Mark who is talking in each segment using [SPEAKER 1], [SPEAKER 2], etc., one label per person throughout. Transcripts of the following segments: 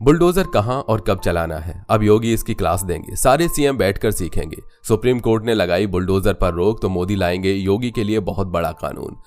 [SPEAKER 1] Bulldozer कहां और कब चलाना है, अब योगी इसकी क्लास देंगे। सारे सीएम बैठकर सीखेंगे। सुप्रीम कोर्ट ने लगाई बुलडोजर पर रोक तो मोदी लाएंगे योगी के लिए बहुत बड़ा कानून।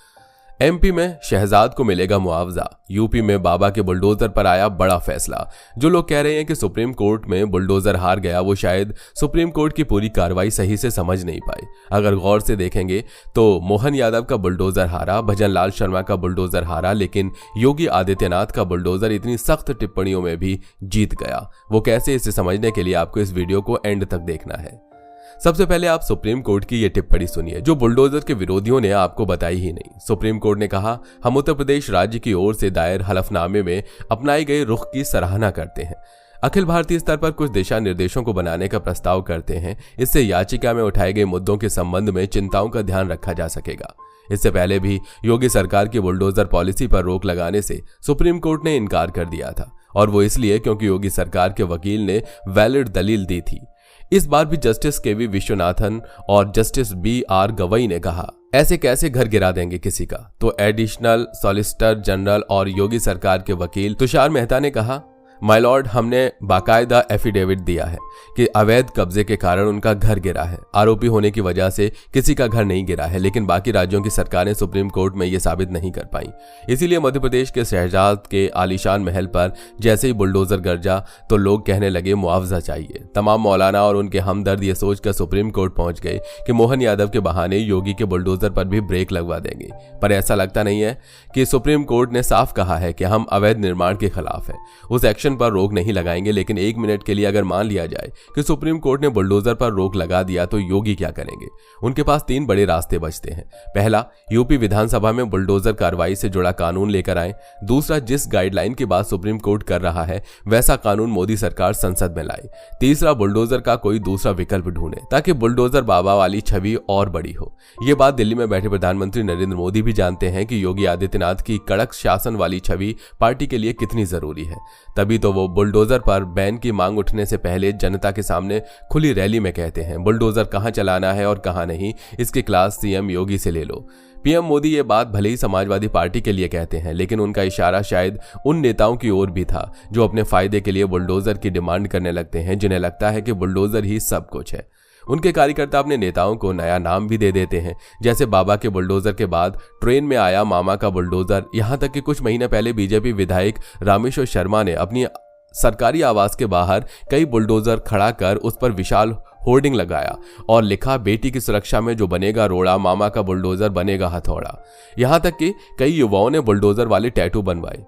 [SPEAKER 1] एमपी में शहजाद को मिलेगा मुआवजा। यूपी में बाबा के बुलडोजर पर आया बड़ा फैसला। जो लोग कह रहे हैं कि सुप्रीम कोर्ट में बुलडोजर हार गया, वो शायद सुप्रीम कोर्ट की पूरी कार्रवाई सही से समझ नहीं पाए। अगर गौर से देखेंगे तो मोहन यादव का बुलडोजर हारा, भजन लाल शर्मा का बुलडोजर हारा, लेकिन योगी आदित्यनाथ का बुलडोजर इतनी सख्त टिप्पणियों में भी जीत गया। वो कैसे, इसे समझने के लिए आपको इस वीडियो को एंड तक देखना है। सबसे पहले आप सुप्रीम कोर्ट की ये टिप्पणी सुनिए जो बुलडोजर के विरोधियों ने आपको बताई ही नहीं। सुप्रीम कोर्ट ने कहा, हम उत्तर प्रदेश राज्य की ओर से दायर हलफनामे में अपनाए गए रुख की सराहना करते हैं। अखिल भारतीय स्तर पर कुछ दिशा निर्देशों को बनाने का प्रस्ताव करते हैं। इससे याचिका में उठाए गए मुद्दों के संबंध में चिंताओं का ध्यान रखा जा सकेगा। इससे पहले भी योगी सरकार की बुलडोजर पॉलिसी पर रोक लगाने से सुप्रीम कोर्ट ने इनकार कर दिया था, और वो इसलिए क्योंकि योगी सरकार के वकील ने वैलिड दलील दी थी। इस बार भी जस्टिस केवी विश्वनाथन और जस्टिस BR गवई ने कहा, ऐसे कैसे घर गिरा देंगे किसी का। तो एडिशनल सॉलिसिटर जनरल और योगी सरकार के वकील तुषार मेहता ने कहा, माय लॉर्ड, हमने बाकायदा एफिडेविट दिया है कि अवैध कब्जे के कारण उनका घर गिरा है। आरोपी होने की वजह से किसी का घर नहीं गिरा है, लेकिन बाकी राज्यों की सरकारें सुप्रीम कोर्ट में यह साबित नहीं कर पाई। इसीलिए मध्य प्रदेश के शहजाद के आलीशान महल पर जैसे ही बुलडोजर गरजा तो लोग कहने लगे मुआवजा चाहिए। तमाम मौलाना और उनके हमदर्द ये सोचकर सुप्रीम कोर्ट पहुंच गए कि मोहन यादव के बहाने योगी के बुलडोजर पर भी ब्रेक लगवा देंगे। पर ऐसा लगता नहीं है कि सुप्रीम कोर्ट ने साफ कहा है कि हम अवैध निर्माण के खिलाफ है, उस एक्शन पर रोक नहीं लगाएंगे। लेकिन एक मिनट के लिए अगर मान लिया जाए कि सुप्रीम कोर्ट ने बुलडोजर पर रोक लगा दिया तो योगी क्या करेंगे। उनके पास 3 बड़े रास्ते बचते हैं। पहला, यूपी विधानसभा में बुलडोजर कार्रवाई से जुड़ा कानून लेकर आए। दूसरा, जिस गाइडलाइन की बात सुप्रीम कोर्ट कर रहा है वैसा कानून मोदी सरकार संसद में लाए। तीसरा, बुलडोजर का कोई दूसरा विकल्प ढूंढे ताकि बुलडोजर बाबा वाली छवि और बड़ी हो। ये बात दिल्ली में बैठे प्रधानमंत्री नरेंद्र मोदी भी जानते हैं कि योगी आदित्यनाथ की कड़क शासन वाली छवि पार्टी के लिए कितनी जरूरी है। तभी तो वो बुलडोजर पर बैन की मांग उठने से पहले जनता के सामने खुली रैली में कहते हैं, बुलडोजर कहां चलाना है और कहां नहीं, इसकी क्लास सीएम योगी से ले लो। पीएम मोदी ये बात भले ही समाजवादी पार्टी के लिए कहते हैं, लेकिन उनका इशारा शायद उन नेताओं की ओर भी था जो अपने फायदे के लिए बुलडोजर की डिमांड करने लगते हैं, जिन्हें लगता है कि बुलडोजर ही सब कुछ है। उनके कार्यकर्ता अपने नेताओं को नया नाम भी दे देते हैं, जैसे बाबा के बुलडोजर के बाद ट्रेन में आया मामा का बुलडोजर। यहां तक कि कुछ महीने पहले बीजेपी विधायक रामेश्वर शर्मा ने अपनी सरकारी आवास के बाहर कई बुलडोजर खड़ा कर उस पर विशाल होर्डिंग लगाया और लिखा, बेटी की सुरक्षा में जो बनेगा रोड़ा, मामा का बुलडोजर बनेगा हथौड़ा। यहां तक कि कई युवाओं ने बुलडोजर वाले टैटू बनवाए,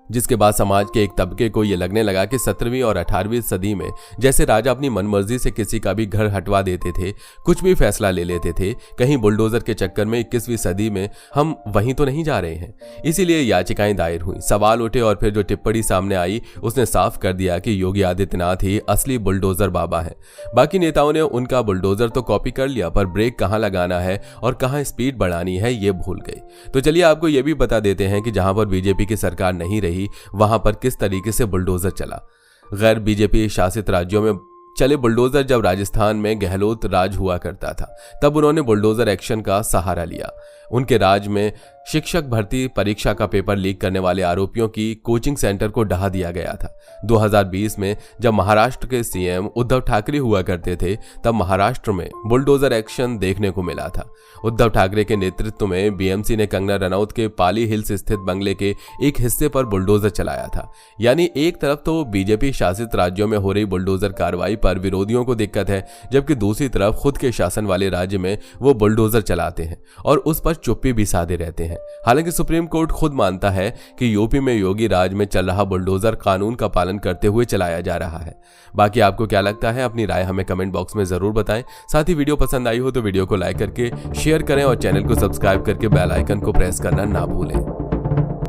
[SPEAKER 1] जिसके बाद समाज के एक तबके को यह लगने लगा कि 17वीं और 18वीं सदी में जैसे राजा अपनी मनमर्जी से किसी का भी घर हटवा देते थे, कुछ भी फैसला ले लेते थे, कहीं बुलडोजर के चक्कर में 21वीं सदी में हम वहीं तो नहीं जा रहे हैं। इसीलिए याचिकाएं दायर हुई, सवाल उठे और फिर जो टिप्पणी सामने आई उसने साफ कर दिया कि योगी आदित्यनाथ ही असली बुलडोजर बाबा है। बाकी नेताओं ने उनका बुलडोजर तो कॉपी कर लिया, पर ब्रेक कहां लगाना है और कहां स्पीड बढ़ानी है ये भूल गए। तो चलिए आपको यह भी बता देते हैं कि जहां पर बीजेपी की सरकार नहीं रही वहां पर किस तरीके से बुलडोजर चला। गैर बीजेपी शासित राज्यों में चले बुलडोजर जब राजस्थान में गहलोत राज हुआ करता था तब उन्होंने बुलडोजर एक्शन का सहारा लिया। उनके राज में शिक्षक भर्ती परीक्षा का पेपर लीक करने वाले आरोपियों की कोचिंग सेंटर को ढहा दिया गया था। 2020 में जब महाराष्ट्र के सीएम उद्धव ठाकरे हुआ करते थे तब महाराष्ट्र में बुलडोजर एक्शन देखने को मिला था। उद्धव ठाकरे के नेतृत्व में बीएमसी ने कंगना रनौत के पाली हिल्स स्थित बंगले के एक हिस्से पर बुलडोजर चलाया था। यानी एक तरफ तो बीजेपी शासित राज्यों में हो रही बुलडोजर कार्रवाई पर विरोधियों को दिक्कत है, जबकि दूसरी तरफ खुद के शासन वाले राज्य में वो बुलडोजर चलाते हैं और उस पर चुप्पी भी साधे रहते हैं। हालांकि सुप्रीम कोर्ट खुद मानता है कि यूपी में योगी राज में चल रहा बुलडोजर कानून का पालन करते हुए चलाया जा रहा है। बाकी आपको क्या लगता है, अपनी राय हमें कमेंट बॉक्स में जरूर बताएं। साथ ही वीडियो पसंद आई हो तो वीडियो को लाइक करके शेयर करें और चैनल को सब्सक्राइब करके बेल आइकन को प्रेस करना ना भूलें।